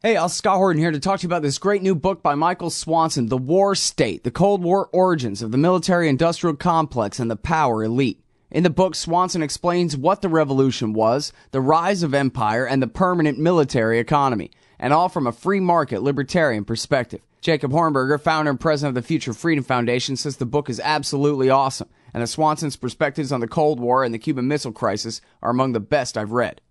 Hey, Scott Horton here to talk to you about this great new book by Michael Swanson, The War State, The Cold War Origins of the Military-Industrial Complex and the Power Elite. In the book, Swanson explains what the revolution was, the rise of empire, and the permanent military economy, and all from a free market libertarian perspective. Jacob Hornberger, founder and president of the Future Freedom Foundation, says the book is absolutely awesome, and that Swanson's perspectives on the Cold War and the Cuban Missile Crisis are among the best I've read.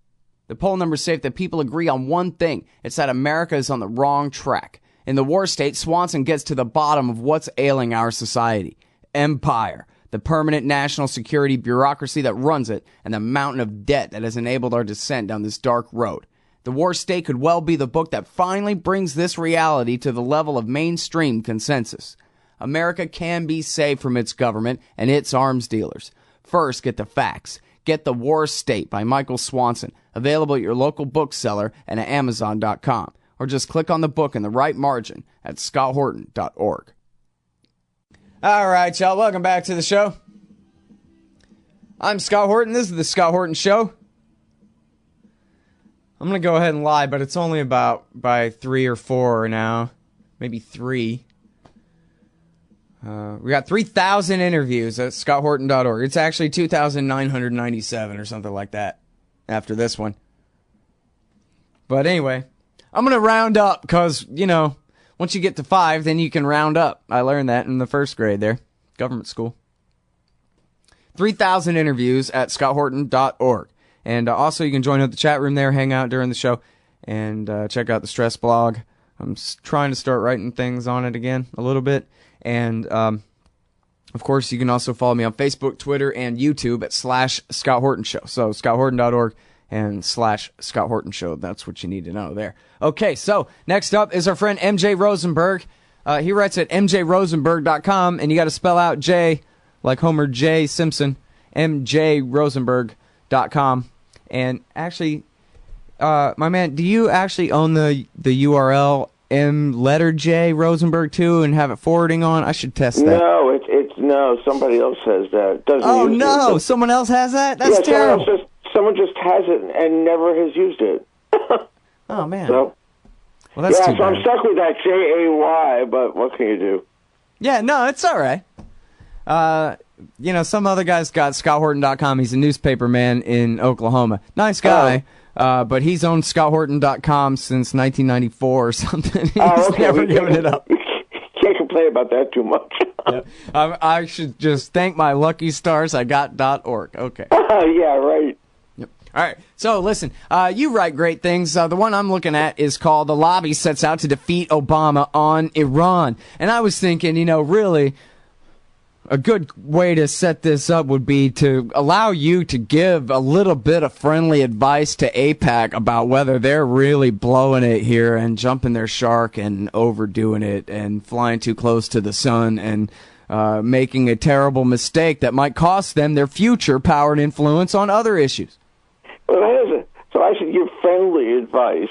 The poll numbers say that people agree on one thing. It's that America is on the wrong track. In The War State, Swanson gets to the bottom of what's ailing our society. Empire, the permanent national security bureaucracy that runs it, and the mountain of debt that has enabled our descent down this dark road. The War State could well be the book that finally brings this reality to the level of mainstream consensus. America can be saved from its government and its arms dealers. First, get the facts. Get The War State by Michael Swanson, available at your local bookseller and at Amazon.com. Or just click on the book in the right margin at scotthorton.org. All right, y'all, welcome back to the show. I'm Scott Horton. This is the Scott Horton Show. I'm going to go ahead and lie, but it's only about by 3 or 4 now. Maybe 3. We got 3,000 interviews at scotthorton.org. It's actually 2,997 or something like that after this one. But anyway, I'm going to round up because, you know, once you get to 5, then you can round up. I learned that in the first grade there, government school. 3,000 interviews at scotthorton.org. And also you can join up the chat room there, hang out during the show, and check out the Stress blog. I'm trying to start writing things on it again a little bit. And, of course, you can also follow me on Facebook, Twitter, and YouTube at /Scott Horton Show. So, scotthorton.org and /Scott Horton Show. That's what you need to know there. Okay, so, next up is our friend MJ Rosenberg. He writes at mjrosenberg.com, and you got to spell out J, like Homer J. Simpson, mjrosenberg.com. And actually, my man, do you actually own the URL letter J Rosenberg too and have it forwarding on? I should test that. No, no. Somebody else has that. Doesn't use it. Someone else has that. That's terrible. Someone just has it and never has used it. Oh man. So, well, that's too bad. I'm stuck with that JAY. But what can you do? Yeah, no, it's all right. You know, some other guy's got scotthorton.com. He's a newspaper man in Oklahoma. Nice guy. But he's owned scotthorton.com since 1994 or something. He's never given it up. Can't complain about that too much. Yeah. I should just thank my lucky stars I got .org. Okay. Yeah, right. Yep. All right. So, listen, you write great things. The one I'm looking at is called The Lobby Sets Out to Defeat Obama on Iran. And I was thinking, you know, really, a good way to set this up would be to allow you to give a little bit of friendly advice to AIPAC about whether they're really blowing it here and jumping their shark and overdoing it and flying too close to the sun and making a terrible mistake that might cost them their future power and influence on other issues. Well, so I should give friendly advice.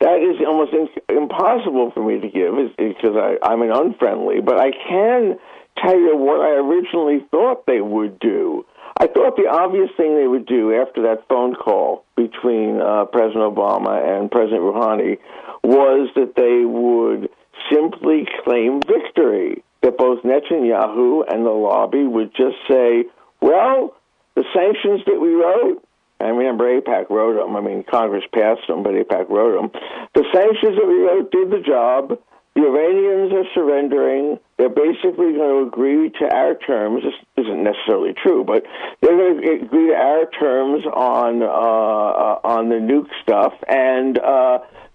That is almost impossible for me to give because I'm an unfriendly, but I can tell you what I originally thought they would do. I thought the obvious thing they would do after that phone call between President Obama and President Rouhani was that they would simply claim victory, that both Netanyahu and the lobby would just say, well, the sanctions that we wrote, and remember AIPAC wrote them, I mean Congress passed them, but AIPAC wrote them, the sanctions that we wrote did the job. The Iranians are surrendering. They're basically going to agree to our terms. This isn't necessarily true, but they're going to agree to our terms on the nuke stuff. And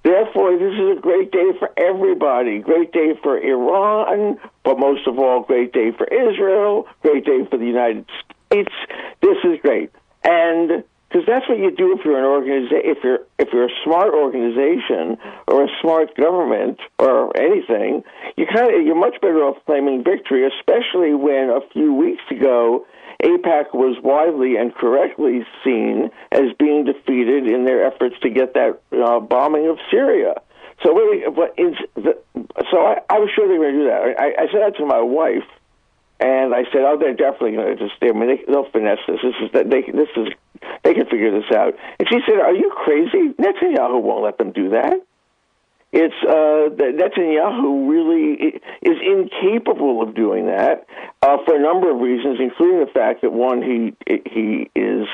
therefore, this is a great day for everybody. Great day for Iran, but most of all, great day for Israel. Great day for the United States. This is great. And because that's what you do if you're an organization, if you're a smart organization or a smart government or anything, you're much better off claiming victory, especially when a few weeks ago AIPAC was widely and correctly seen as being defeated in their efforts to get that bombing of Syria. So, I was sure they were going to do that. I said that to my wife. And I said, "Oh, they're definitely going to just. I mean, they'll finesse this. They can figure this out." And she said, "Are you crazy? Netanyahu won't let them do that." It's Netanyahu really is incapable of doing that for a number of reasons, including the fact that, one, he is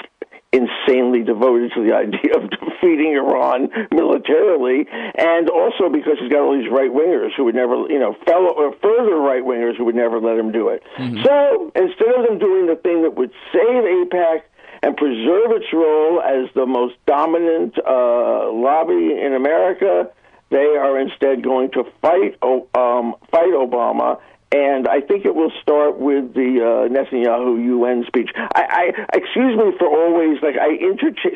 insanely devoted to the idea of defeating Iran militarily, and also because he's got all these right-wingers who would never, further right-wingers who would never let him do it. Mm-hmm. So instead of them doing the thing that would save AIPAC and preserve its role as the most dominant lobby in America, they are instead going to fight Obama, and I think it will start with the Netanyahu UN speech. Excuse me for always,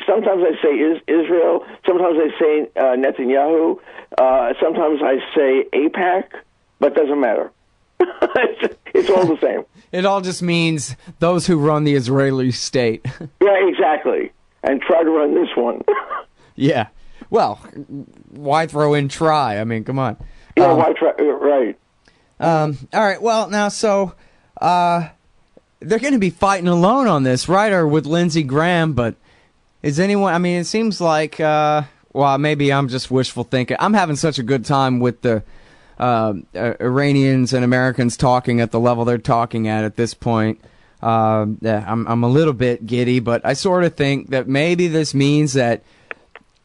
sometimes I say Israel, sometimes I say Netanyahu, sometimes I say AIPAC, but it doesn't matter. It's all the same. It all just means those who run the Israeli state. Yeah, exactly. And try to run this one. Yeah. Well, why throw in try? I mean, come on. Yeah, why try? Right. All right. Well, now, so they're going to be fighting alone on this, right? Or with Lindsey Graham, but is anyone, I mean, it seems like, well, maybe I'm just wishful thinking. I'm having such a good time with the Iranians and Americans talking at the level they're talking at this point. I'm a little bit giddy, but I sort of think that maybe this means that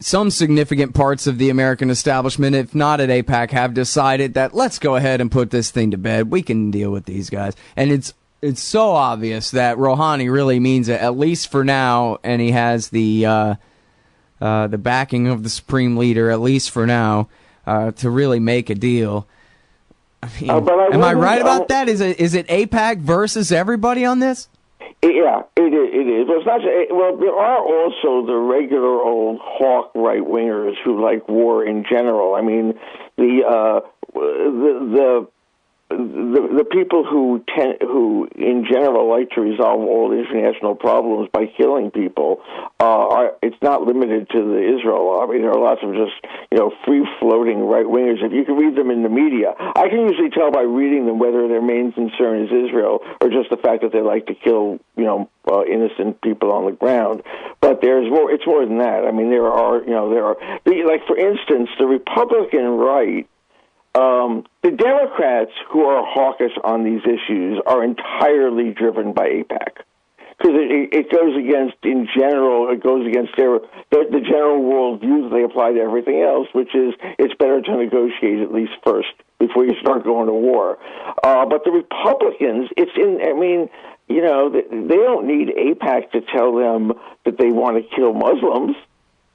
some significant parts of the American establishment, if not at AIPAC, have decided that let's go ahead and put this thing to bed. We can deal with these guys. And it's so obvious that Rouhani really means it, at least for now, and he has the backing of the supreme leader, at least for now, to really make a deal. I mean, am I right about that? Is it AIPAC versus everybody on this? Yeah, it is. Well, it's not. Well, there are also the regular old hawk right-wingers who like war in general. I mean, the people who in general like to resolve all international problems by killing people it's not limited to the Israel lobby. There are lots of just free-floating right-wingers. If you can read them in the media, I can usually tell by reading them whether their main concern is Israel or just the fact that they like to kill innocent people on the ground. But there's more. It's more than that. I mean, there are like, for instance, the Republican right. The Democrats who are hawkish on these issues are entirely driven by AIPAC. Because it goes against, in general, the general worldview that they apply to everything else, which is it's better to negotiate at least first before you start going to war. But the Republicans, they don't need AIPAC to tell them that they want to kill Muslims.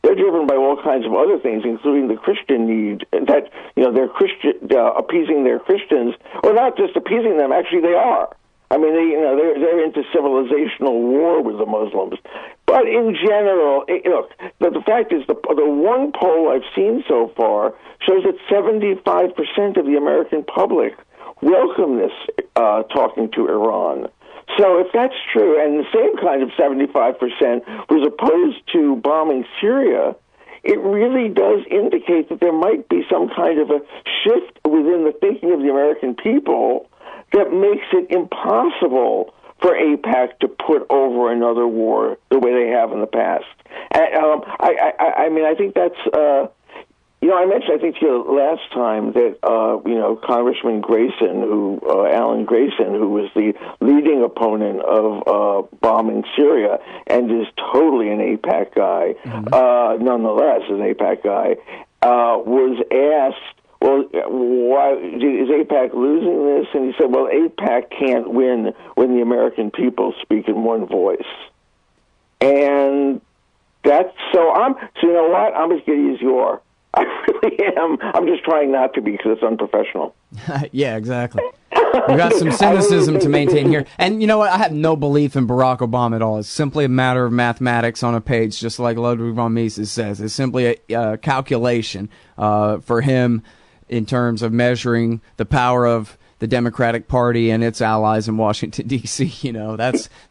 They're driven by all kinds of other things, including the Christian need that they're appeasing their Christians, or not just appeasing them. Actually, they are. I mean, they're into civilizational war with the Muslims. But in general, look, the fact is the one poll I've seen so far shows that 75% of the American public welcome this talking to Iran. So if that's true, and the same kind of 75% was opposed to bombing Syria, it really does indicate that there might be some kind of a shift within the thinking of the American people that makes it impossible for AIPAC to put over another war the way they have in the past. And, I think that's... I mentioned, I think, to you last time that, Congressman Alan Grayson, who was the leading opponent of bombing Syria and is totally an AIPAC guy, nonetheless an AIPAC guy, was asked, well, why is AIPAC losing this? And he said, well, AIPAC can't win when the American people speak in one voice. And that's, so you know what? I'm as giddy as you are. I really am. I'm just trying not to be because it's unprofessional. Yeah, exactly. We've got some cynicism to maintain here. And you know what? I have no belief in Barack Obama at all. It's simply a matter of mathematics on a page, just like Ludwig von Mises says. It's simply a calculation for him in terms of measuring the power of the Democratic Party and its allies in Washington, D.C.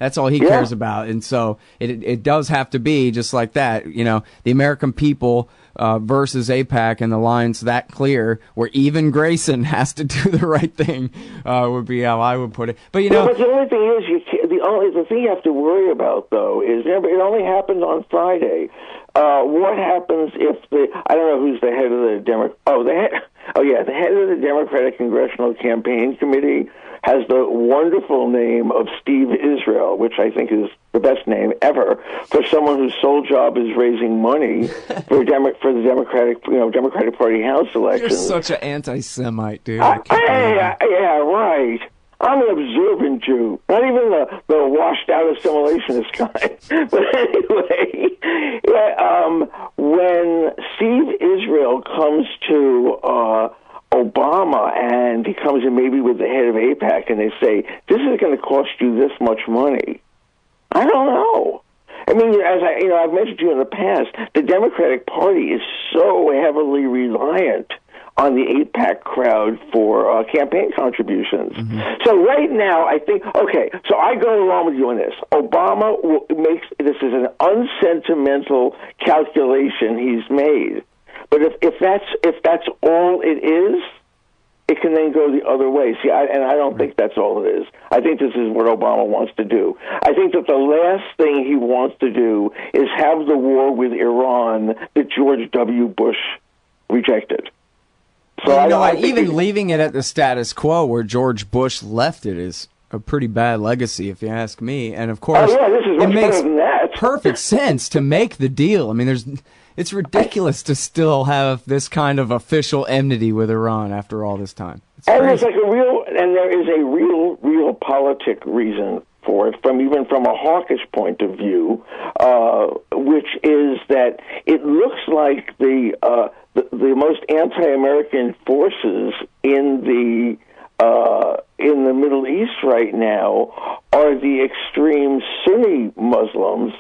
That's all he cares about. And so it does have to be just like that. The American people versus AIPAC, and the line's that clear, where even Grayson has to do the right thing, would be how I would put it. But but the only thing is, the thing you have to worry about, though, is remember it only happened on Friday. what happens if I don't know who's the head of the the head of the Democratic Congressional Campaign Committee has the wonderful name of Steve Israel, which I think is the best name ever for someone whose sole job is raising money for the Democratic Party House elections. You're such an anti-Semite, dude. Yeah, right. I'm an observant Jew, not even the washed-out assimilationist kind. But anyway, when Steve Israel comes to Obama and he comes in maybe with the head of AIPAC and they say, this is going to cost you this much money, I don't know. I mean, as I've mentioned to you in the past, the Democratic Party is so heavily reliant on the AIPAC crowd for campaign contributions. Mm-hmm. So right now, I think, so I go along with you on this. Obama makes this is an unsentimental calculation he's made. But if that's all it is, it can then go the other way. See, I don't think that's all it is. I think this is what Obama wants to do. I think that the last thing he wants to do is have the war with Iran that George W. Bush rejected. So well, even leaving it at the status quo where George Bush left it is a pretty bad legacy, if you ask me. And of course, it makes perfect sense to make the deal. I mean, it's ridiculous to still have this kind of official enmity with Iran after all this time. There is a real politic reason for it, even from a hawkish point of view, which is that it looks like the most anti-American forces in the Middle East right now are the extreme Sunni Muslims,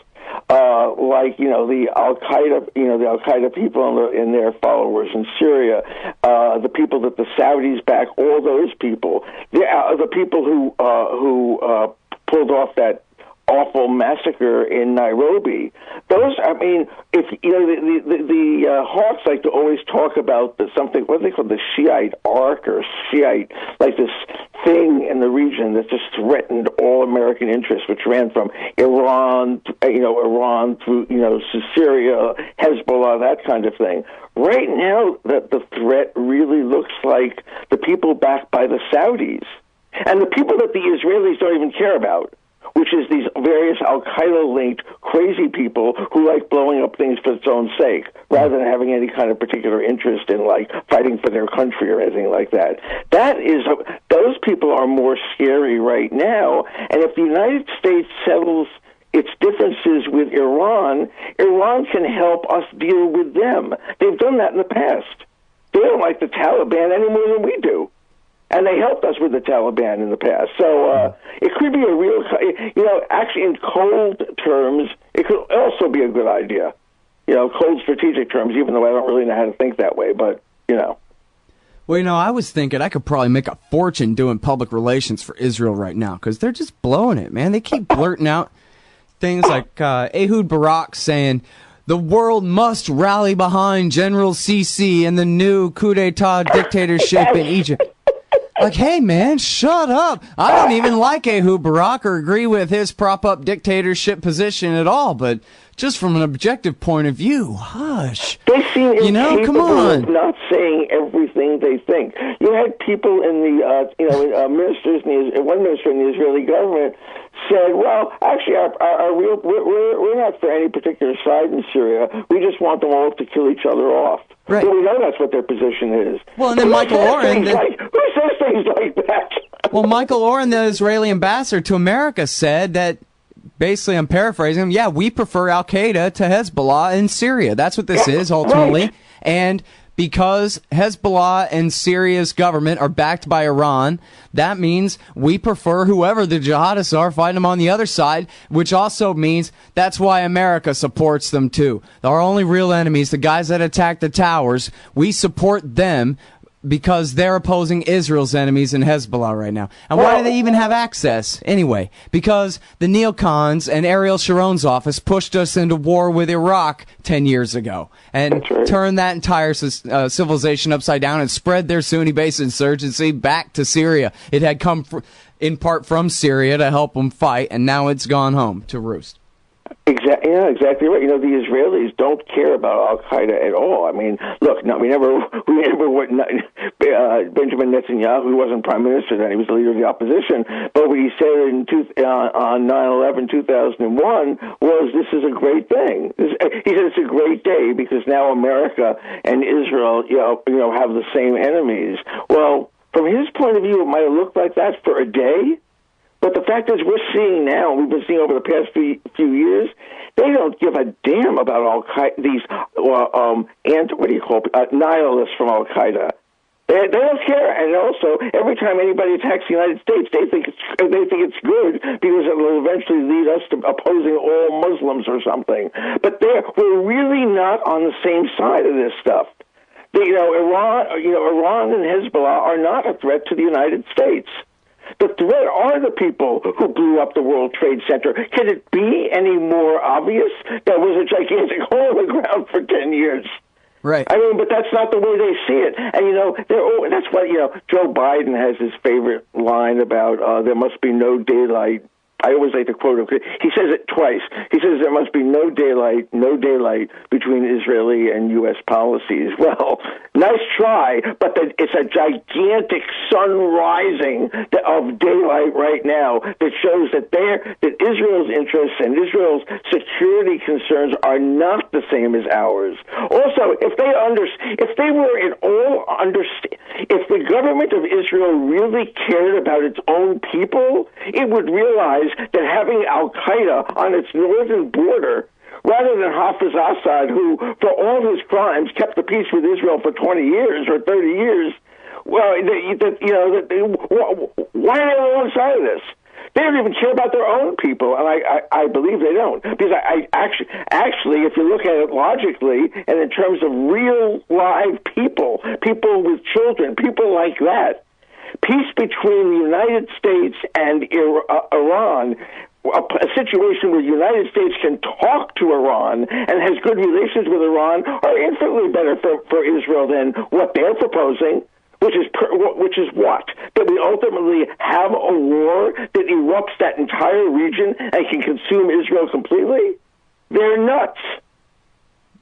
like the Al Qaeda people and their followers in Syria, the people that the Saudis back, all those people, the people who pulled off that awful massacre in Nairobi. Those, I mean, if the hawks like to always talk about what they call the Shiite arc or Shiite, like this thing in the region that just threatened all American interests, which ran from Iran through to Syria, Hezbollah, that kind of thing. Right now, the threat really looks like the people backed by the Saudis and the people that the Israelis don't even care about, which is these various Al-Qaeda-linked crazy people who like blowing up things for its own sake, rather than having any kind of particular interest in, like, fighting for their country or anything like that. Those people are more scary right now, and if the United States settles its differences with Iran, Iran can help us deal with them. They've done that in the past. They don't like the Taliban any more than we do. And they helped us with the Taliban in the past. So it could be a real, actually in cold terms, it could also be a good idea. Cold strategic terms, even though I don't really know how to think that way, but, Well, I was thinking I could probably make a fortune doing public relations for Israel right now, because they're just blowing it, man. They keep blurting out things like Ehud Barak saying, the world must rally behind General Sisi and the new coup d'etat dictatorship in Egypt. Like, hey, man, shut up. I don't even like Ehud Barak or agree with his prop-up dictatorship position at all, but just from an objective point of view, hush. They seem come on. Of not saying everything they think. You had people in the, ministers, one minister in the Israeli government said, well, actually, we're not for any particular side in Syria. We just want them all to kill each other off. Right. So we know that's what their position is. Well, and then Michael Oren... who says things like that? Well, Michael Oren, the Israeli ambassador to America, said that, basically, I'm paraphrasing him, yeah, we prefer Al-Qaeda to Hezbollah in Syria. That's what this is, ultimately. Right. And because Hezbollah and Syria's government are backed by Iran, that means we prefer whoever the jihadists are, fighting them on the other side, which also means that's why America supports them too. Our only real enemies, the guys that attacked the towers, we support them because they're opposing Israel's enemies in Hezbollah right now. And why do they even have access? Anyway, because the neocons and Ariel Sharon's office pushed us into war with Iraq 10 years ago and turned that entire civilization upside down and spread their Sunni-based insurgency back to Syria. It had come in part from Syria to help them fight, and now it's gone home to roost. Yeah, exactly right. You know, the Israelis don't care about Al Qaeda at all. I mean, look, no, we never Benjamin Netanyahu wasn't prime minister then; he was the leader of the opposition. But what he said on 9/11, 2001 was, "This is a great thing." He said it's a great day because now America and Israel, have the same enemies. Well, from his point of view, it might have looked like that for a day. But the fact is, we're seeing now, we've been seeing over the past few years, they don't give a damn about Al Qaeda, these nihilists from Al Qaeda. They don't care, and also every time anybody attacks the United States, they think it's good because it will eventually lead us to opposing all Muslims or something. But we're really not on the same side of this stuff. Iran and Hezbollah are not a threat to the United States. The threat are the people who blew up the World Trade Center. Can it be any more obvious? There was a gigantic hole in the ground for 10 years. Right. I mean, but that's not the way they see it. And, that's why, Joe Biden has his favorite line about there must be no daylight. I always like to quote him. He says it twice. He says there must be no daylight between Israeli and U.S. policies. Well, nice try, but it's a gigantic sun rising of daylight right now that shows that Israel's interests and Israel's security concerns are not the same as ours. Also, if the government of Israel really cared about its own people, it would realize that having Al-Qaeda on its northern border, rather than Hafiz Assad, who, for all his crimes, kept the peace with Israel for 20 years or 30 years, well, why are they on one side of this? They don't even care about their own people, and I believe they don't. Because I actually, if you look at it logically, and in terms of real live people with children, people like that, peace between the United States and Iran, a situation where the United States can talk to Iran and has good relations with Iran, are infinitely better for Israel than what they're proposing, which is what? That we ultimately have a war that erupts that entire region and can consume Israel completely? They're nuts.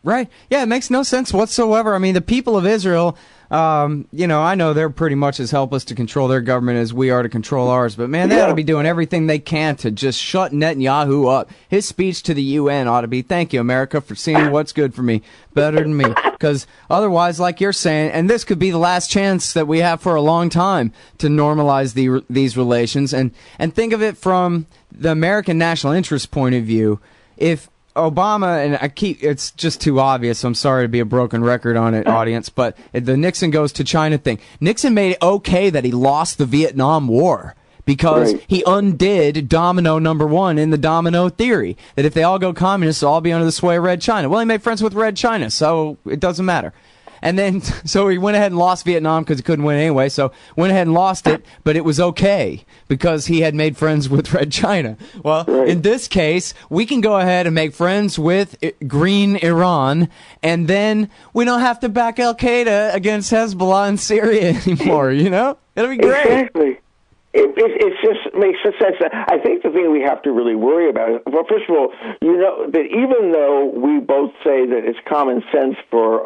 Right. Yeah, it makes no sense whatsoever. I mean, the people of Israel, I know they're pretty much as helpless to control their government as we are to control ours. But, man, they ought to be doing everything they can to just shut Netanyahu up. His speech to the UN ought to be, thank you, America, for seeing what's good for me better than me. Because otherwise, like you're saying, and this could be the last chance that we have for a long time to normalize these relations. And think of it from the American national interest point of view. If Obama, and it's just too obvious, so I'm sorry to be a broken record on it, audience, but the Nixon goes to China thing. Nixon made it okay that he lost the Vietnam War because he undid domino number one in the domino theory, that if they all go communist, they'll all be under the sway of Red China. Well, he made friends with Red China, so it doesn't matter. And then, so he went ahead and lost Vietnam because he couldn't win anyway, so went ahead and lost it, but it was okay because he had made friends with Red China. Well, in this case, we can go ahead and make friends with Green Iran, and then we don't have to back Al-Qaeda against Hezbollah in Syria anymore, It'll be great. Exactly. It just makes sense. I think the thing we have to really worry about is, well, first of all, that even though we both say that it's common sense for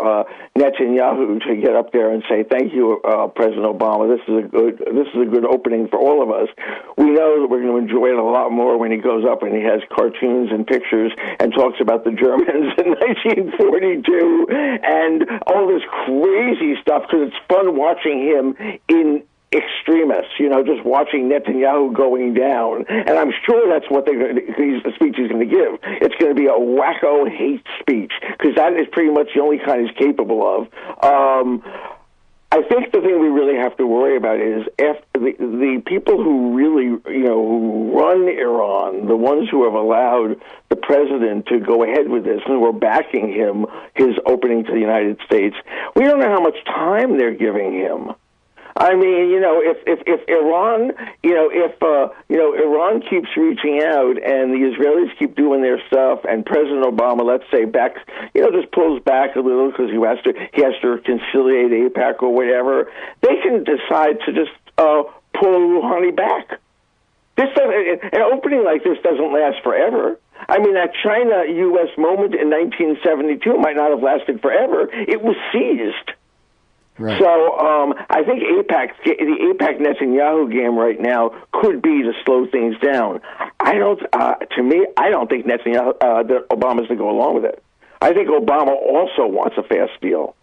Netanyahu to get up there and say, thank you, President Obama, this is a good opening for all of us, we know that we're going to enjoy it a lot more when he goes up and he has cartoons and pictures and talks about the Germans in 1942 and all this crazy stuff, because it's fun watching him in extremists, just watching Netanyahu going down. And I'm sure that's what the speech he's going to give. It's going to be a wacko hate speech, because that is pretty much the only kind he's capable of. I think the thing we really have to worry about is if the people who really, who run Iran, the ones who have allowed the president to go ahead with this and who are backing him, his opening to the United States, we don't know how much time they're giving him. I mean, if Iran, Iran keeps reaching out and the Israelis keep doing their stuff, and President Obama, let's say, just pulls back a little because he has to conciliate AIPAC or whatever, they can decide to just pull Rouhani back. An opening like this doesn't last forever. I mean, that China-U.S. moment in 1972 might not have lasted forever. It was seized. Right. So I think the AIPAC Netanyahu game right now could be to slow things down. I don't think Netanyahu, that Obama's going to go along with it. I think Obama also wants a fast deal.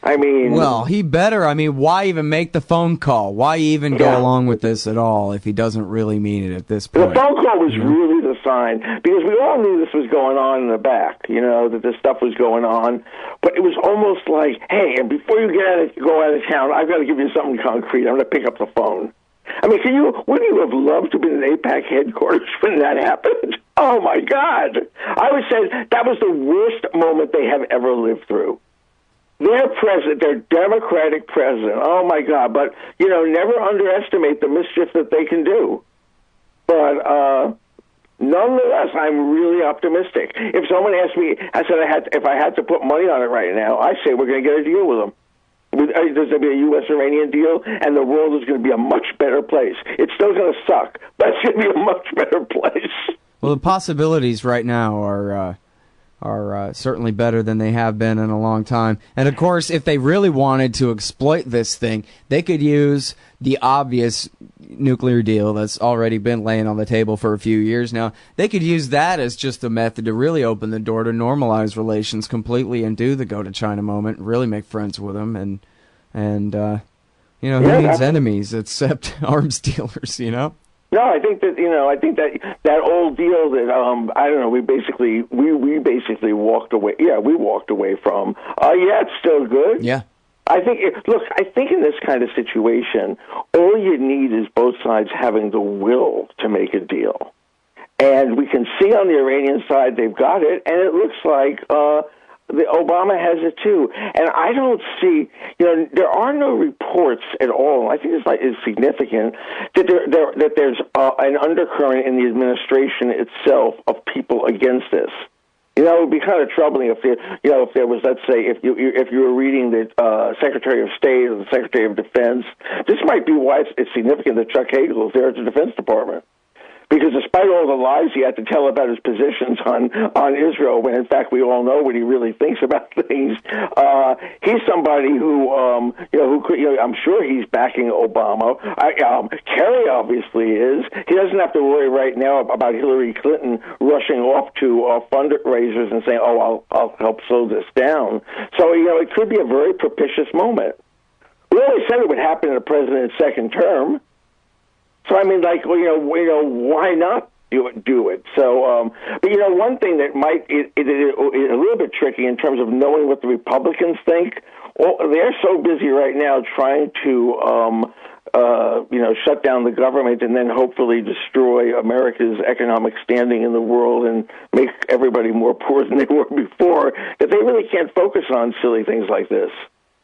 I mean, well, he better. I mean, why even make the phone call? Why even go along with this at all if he doesn't really mean it at this point? The phone call was really the sign, because we all knew this was going on in the back, that this stuff was going on. But it was almost like, hey, and before you go out of town, I've got to give you something concrete. I'm going to pick up the phone. I mean, wouldn't you have loved to be in AIPAC headquarters when that happened? Oh, my God. I would say that was the worst moment they have ever lived through. Their president, their Democratic president, oh, my God. But, never underestimate the mischief that they can do. But nonetheless, I'm really optimistic. If someone asked me, if I had to put money on it right now, I say we're going to get a deal with them. There's going to be a U.S.-Iranian deal, and the world is going to be a much better place. It's still going to suck, but it's going to be a much better place. Well, the possibilities right now are certainly better than they have been in a long time. And, of course, if they really wanted to exploit this thing, they could use the obvious nuclear deal that's already been laying on the table for a few years now. They could use that as just a method to really open the door to normalize relations completely and do the go-to-China moment, really make friends with them. And who needs enemies except arms dealers, No, I think that old deal that I don't know. We basically walked away. Yeah, we walked away from. It's still good. Yeah. I think in this kind of situation, all you need is both sides having the will to make a deal, and we can see on the Iranian side they've got it, and it looks like the Obama has it too. And I don't see, there are no reports at all. I think this is significant that there's an undercurrent in the administration itself of people against this. It would be kind of troubling if there was, let's say, if you were reading the Secretary of State or the Secretary of Defense. This might be why it's significant that Chuck Hagel is there at the Defense Department. Because despite all the lies he had to tell about his positions on Israel, when in fact we all know what he really thinks about things, he's somebody who could, I'm sure he's backing Obama. Kerry obviously is. He doesn't have to worry right now about Hillary Clinton rushing off to fundraisers and saying, "Oh, I'll help slow this down." So it could be a very propitious moment. We always said it would happen in the president's second term. So I mean, why not do it? So, but one thing that might is a little bit tricky in terms of knowing what the Republicans think. Well, they're so busy right now trying to, shut down the government and then hopefully destroy America's economic standing in the world and make everybody more poor than they were before, that they really can't focus on silly things like this.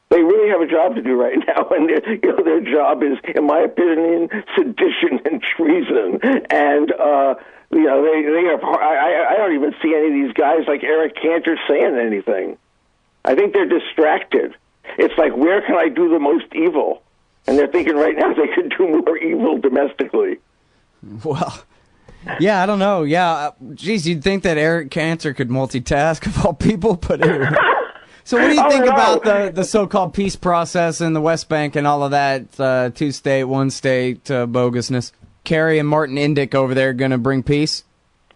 They really have a job to do right now, and their job is, in my opinion, sedition and treason. And they have. I don't even see any of these guys like Eric Cantor saying anything. I think they're distracted. It's like, where can I do the most evil? And they're thinking right now they could do more evil domestically. Well, yeah, I don't know. Yeah, geez, you'd think that Eric Cantor could multitask of all people, but anyway. So what do you think about the so-called peace process in the West Bank and all of that two-state, one-state bogusness? Kerry and Martin Indyk over there going to bring peace?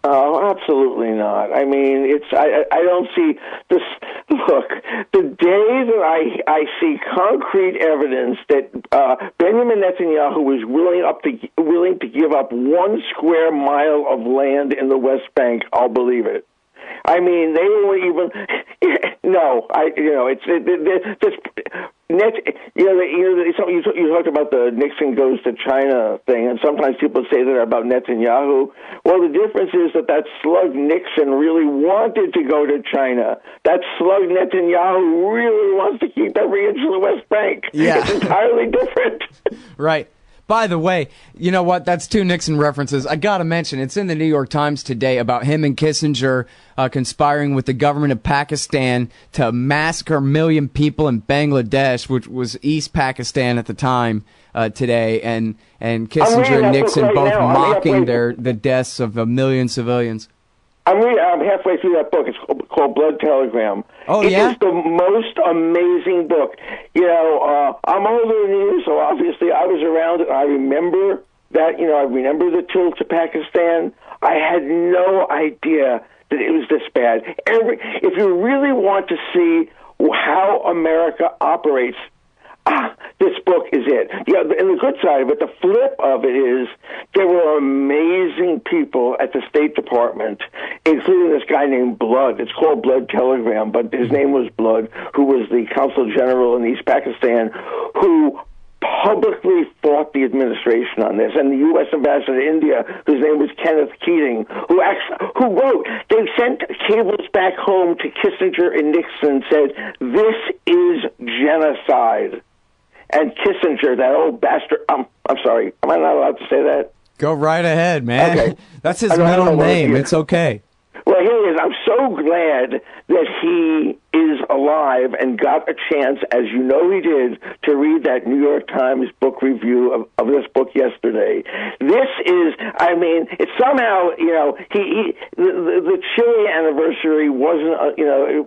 Oh, absolutely not. I mean, I don't see this. Look, the day that I see concrete evidence that Benjamin Netanyahu was willing to give up 1 square mile of land in the West Bank, I'll believe it. I mean, they were even you talked about the Nixon goes to China thing, and sometimes people say that about Netanyahu. Well, the difference is that slug Nixon really wanted to go to China. That slug Netanyahu really wants to keep every inch of the West Bank. Yeah. It's entirely different. Right. By the way, you know what? That's 2 Nixon references. I got to mention, it's in the New York Times today about him and Kissinger conspiring with the government of Pakistan to massacre 1 million people in Bangladesh, which was East Pakistan at the time, today. And Kissinger and Nixon both mocking the deaths of 1 million civilians. I'm halfway through that book. It's called Blood Telegram. Oh, It yeah? is the most amazing book. I'm older than you, so obviously I was around it. I remember that, I remember the tour to Pakistan. I had no idea that it was this bad. If you really want to see how America operates, this book is it. And the good side of it, the flip of it is, there were amazing people at the State Department, including this guy named Blood. It's called Blood Telegram, but his name was Blood, who was the Consul General in East Pakistan, who publicly fought the administration on this, and the U.S. ambassador to India, whose name was Kenneth Keating, who wrote, they sent cables back home to Kissinger and Nixon, said, "This is genocide." And Kissinger, that old bastard, I'm sorry, am I not allowed to say that? Go right ahead, man. Okay. That's his middle name. It's okay. Well, here he is. I'm so glad that he is alive and got a chance, as you know he did, to read that New York Times book review of this book yesterday. This is, it's somehow, the Chile anniversary wasn't,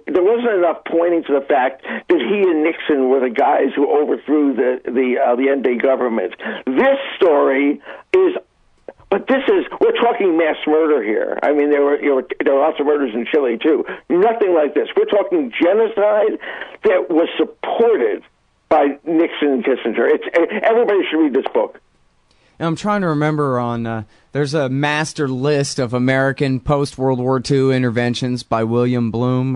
there wasn't enough pointing to the fact that he and Nixon were the guys who overthrew the ND government. This story is. But we're talking mass murder here. There were lots of murders in Chile, too. Nothing like this. We're talking genocide that was supported by Nixon and Kissinger. Everybody should read this book. I'm trying to remember there's a master list of American post-World War II interventions by William Blum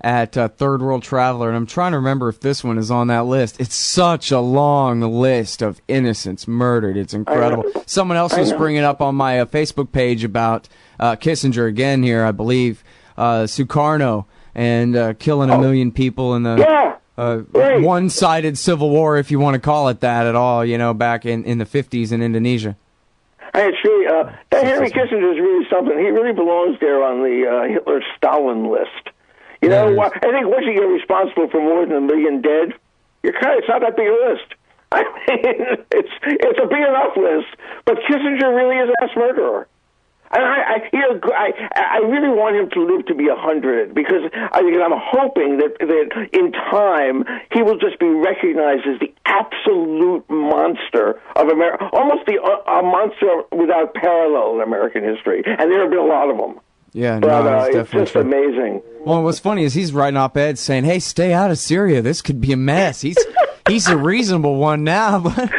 at Third World Traveler, and I'm trying to remember if this one is on that list. It's such a long list of innocents murdered. It's incredible. Someone else was bringing up on my Facebook page about Kissinger again here, I believe, Sukarno, and killing a million people in the... one-sided civil war, if you want to call it that at all, back in the 50s in Indonesia. It's really, that Henry Kissinger is really something. He really belongs there on the Hitler-Stalin list. I think once you get responsible for more than 1 million dead, it's not that big a list. It's a big enough list, but Kissinger really is a mass murderer. And I really want him to live to be 100 because I'm hoping that in time he will just be recognized as the absolute monster of America, almost a monster without parallel in American history. And there have been a lot of them. Yeah, but it's it's just true. amazing. Well, what's funny is he's writing op-eds saying, "Hey, stay out of Syria. This could be a mess." He's a reasonable one now, but.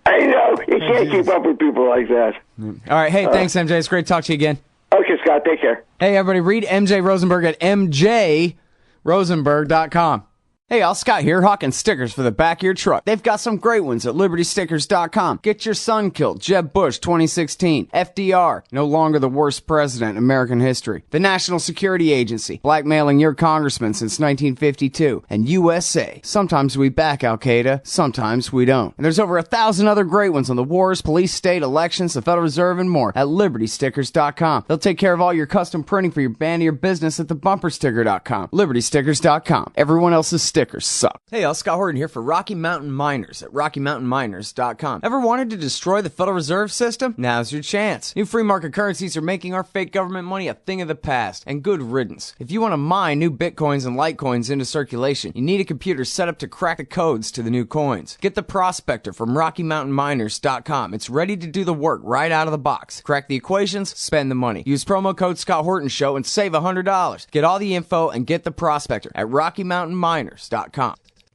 I know. You can't keep up with people like that. All right. Hey, thanks, MJ. It's great to talk to you again. Okay, Scott. Take care. Hey, everybody. Read MJ Rosenberg at mjrosenberg.com. Hey, y'all, Scott here, hawking stickers for the back of your truck. They've got some great ones at libertystickers.com. Get your son killed, Jeb Bush 2016. FDR, no longer the worst president in American history. The National Security Agency, blackmailing your congressman since 1952. And USA, sometimes we back Al-Qaeda, sometimes we don't. And there's over 1,000 other great ones on the wars, police, state, elections, the Federal Reserve, and more at libertystickers.com. They'll take care of all your custom printing for your band or your business at thebumpersticker.com. libertystickers.com. Everyone else's stickers suck. Hey, y'all, Scott Horton here for Rocky Mountain Miners at RockyMountainMiners.com. Ever wanted to destroy the Federal Reserve System? Now's your chance. New free market currencies are making our fake government money a thing of the past, and good riddance. If you want to mine new Bitcoins and Litecoins into circulation, you need a computer set up to crack the codes to the new coins. Get the Prospector from RockyMountainMiners.com. It's ready to do the work right out of the box. Crack the equations, spend the money. Use promo code Scott Horton Show and save $100. Get all the info and get the Prospector at RockyMountainMiners.com. Hey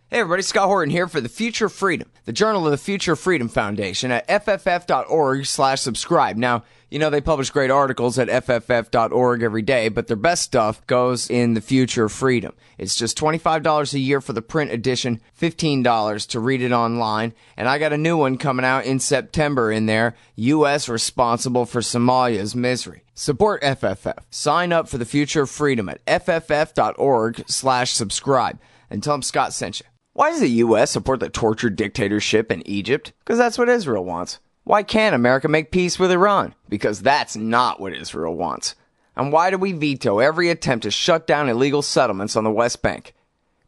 everybody, Scott Horton here for The Future of Freedom, the Journal of the Future of Freedom Foundation at fff.org/subscribe. Now, they publish great articles at fff.org every day, but their best stuff goes in The Future of Freedom. It's just $25 a year for the print edition, $15 to read it online, and I got a new one coming out in September in there, U.S. Responsible for Somalia's Misery. Support FFF. Sign up for The Future of Freedom at fff.org/subscribe. And tell them Scott sent you. Why does the U.S. support the tortured dictatorship in Egypt? Because that's what Israel wants. Why can't America make peace with Iran? Because that's not what Israel wants. And why do we veto every attempt to shut down illegal settlements on the West Bank?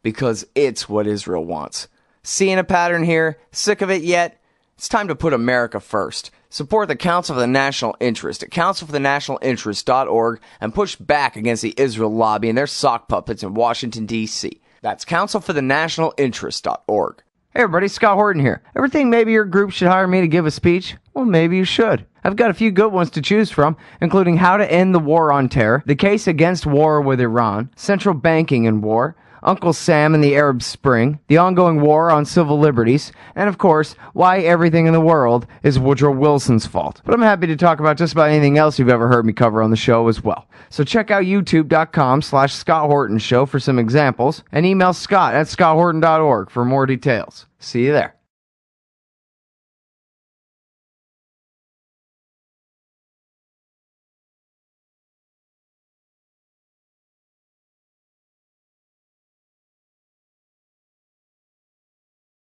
Because it's what Israel wants. Seeing a pattern here? Sick of it yet? It's time to put America first. Support the Council for the National Interest at councilforthenationalinterest.org and push back against the Israel lobby and their sock puppets in Washington, D.C. That's councilforthenationalinterest.org. Hey everybody, Scott Horton here. Ever think maybe your group should hire me to give a speech? Well, maybe you should. I've got a few good ones to choose from, including how to end the war on terror, the case against war with Iran, central banking and war, Uncle Sam and the Arab Spring, the ongoing war on civil liberties, and of course, why everything in the world is Woodrow Wilson's fault. But I'm happy to talk about just about anything else you've ever heard me cover on the show as well. So check out youtube.com/Scott Horton Show for some examples, and email Scott at scotthorton.org for more details. See you there.